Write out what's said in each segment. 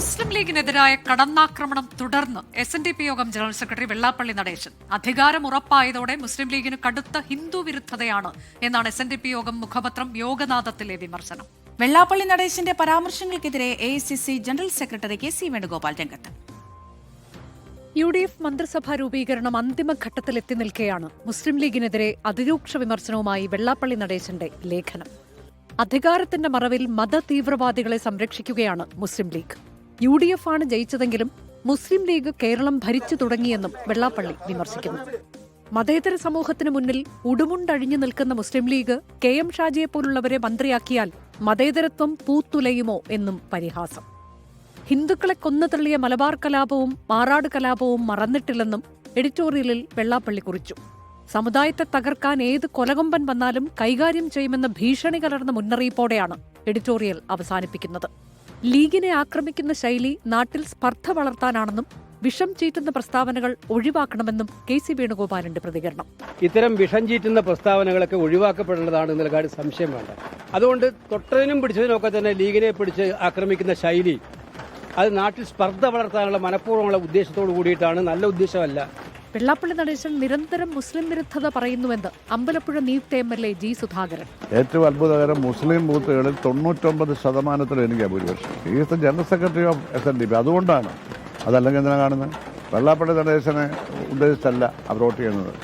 മുസ്ലിം ലീഗിനെതിരായ കടന്നാക്രമണം തുടർന്ന് SNDP യോഗം general secretary Vellappally Natesan അധികാരം ഉറപ്പായതോടെ മുസ്ലിം ലീഗിന് കടുത്ത ഹിന്ദു വിരുദ്ധതയാണ് എന്നാണ് SNDP യോഗം മുഖപത്രം യോഗനാഥത്തിലെ വിമർശനം. വെള്ളാപ്പള്ളി നടേശന്റെ പരാമർശങ്ങൾക്കെതിരെ AICC general secretary KC Venugopal രംഗത്ത്. UDF മന്ത്രിസഭാ രൂപീകരണം അന്തിമഘട്ടത്തിലെത്തി നിൽക്കെയാണ് മുസ്ലിം ലീഗിനെതിരെ അതിരൂക്ഷ വിമർശനവുമായി വെള്ളാപ്പള്ളി നടേശന്റെ ലേഖനം. അധികാരത്തിന്റെ മറവിൽ മതതീവ്രവാദികളെ സംരക്ഷിക്കുകയാണ് മുസ്ലിം ലീഗ്. UDF ആണ് ജയിച്ചതെങ്കിലും മുസ്ലിം ലീഗ് കേരളം ഭരിച്ചു തുടങ്ങിയെന്നും വെള്ളാപ്പള്ളി വിമർശിക്കുന്നു. മതേതര സമൂഹത്തിനു മുന്നിൽ ഉടുമുണ്ടഴിഞ്ഞു നിൽക്കുന്ന മുസ്ലിം ലീഗ് KM ഷാജിയെപ്പോലുള്ളവരെ മന്ത്രിയാക്കിയാൽ മതേതരത്വം പൂത്തുലയുമോ എന്നും പരിഹാസം. ഹിന്ദുക്കളെ കൊന്നുതള്ളിയ മലബാർ കലാപവും മാറാട് കലാപവും മറന്നിട്ടില്ലെന്നും എഡിറ്റോറിയലിൽ വെള്ളാപ്പള്ളി കുറിച്ചു. സമുദായത്തെ തകർക്കാൻ ഏത് കൊലകൊമ്പൻ വന്നാലും കൈകാര്യം ചെയ്യുമെന്ന ഭീഷണി കലർന്ന മുന്നറിയിപ്പോടെയാണ് എഡിറ്റോറിയൽ അവസാനിപ്പിക്കുന്നത്. ലീഗിനെ ആക്രമിക്കുന്ന ശൈലി നാട്ടിൽ സ്പർദ്ധ വളർത്താനാണെന്നും വിഷം ചീറ്റുന്ന പ്രസ്താവനകൾ ഒഴിവാക്കണമെന്നും KC വേണുഗോപാലിന്റെ പ്രതികരണം. ഇത്തരം വിഷം ചീറ്റുന്ന പ്രസ്താവനകളൊക്കെ ഒഴിവാക്കപ്പെടേണ്ടതാണ് എന്നുള്ള കാര്യം സംശയം വേണ്ട. അതുകൊണ്ട് തൊട്ടതിനും പിടിച്ചതിനൊക്കെ തന്നെ ലീഗിനെ പിടിച്ച് ആക്രമിക്കുന്ന ശൈലി അത് നാട്ടിൽ സ്പർദ്ധ വളർത്താനുള്ള മനഃപൂർവ്വമുള്ള ഉദ്ദേശത്തോടു കൂടിയിട്ടാണ്, നല്ല ഉദ്ദേശമല്ല. വെള്ളാപ്പള്ളി നടേശൻ നിരന്തരം മുസ്ലിം വിരുദ്ധത പറയുന്നുവെന്ന് അമ്പലപ്പുഴ നിയുക്ത MLA G സുധാകരൻ. ഏറ്റവും അത്ഭുതകരം, മുസ്ലിം ബൂത്തുകളിൽ 99% എനിക്ക് ഭൂരിപക്ഷം. Is general secretary of SNDP. അതുകൊണ്ടാണ്. അതല്ലെങ്കിൽ എന്തിനാണ് കാണുന്നത്? വെള്ളാപ്പള്ളി നടേശനെ ഉദ്ദേശിച്ചല്ല അവർ വോട്ട് ചെയ്യുന്നത്.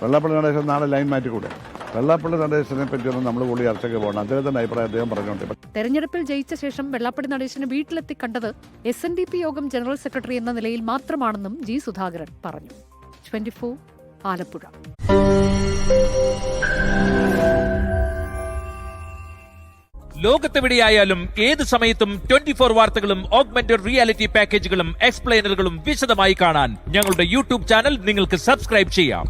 വെള്ളാപ്പള്ളി നടേശൻ നാളെ ലൈൻ മാറ്റിക്കൂടെ? വെള്ളാപ്പള്ളി നടേശനെ പറ്റിയൊന്നും നമ്മൾ കൂടുതൽ ചർച്ചയ്ക്ക് പോകണം. അദ്ദേഹത്തിന്റെ അഭിപ്രായം അദ്ദേഹം പറഞ്ഞുകൊണ്ട്. തെരഞ്ഞെടുപ്പിൽ ജയിച്ച ശേഷം വെള്ളാപ്പള്ളി നടേശനെ വീട്ടിലെത്തി കണ്ടത് SNDP യോഗം ജനറൽ സെക്രട്ടറി എന്ന നിലയിൽ മാത്രമാണെന്നും G സുധാകരൻ പറഞ്ഞു. 24 ആലപ്പുഴ. ലോകത്തെവിടെയായാലും ഏത് സമയത്തും 24 വാർത്തകളും ഓഗ്മെന്റഡ് റിയാലിറ്റി പാക്കേജുകളും എക്സ്പ്ലെയിനറുകളും വിശദമായി കാണാൻ ഞങ്ങളുടെ YouTube ചാനൽ നിങ്ങൾക്ക് സബ്സ്ക്രൈബ് ചെയ്യാം.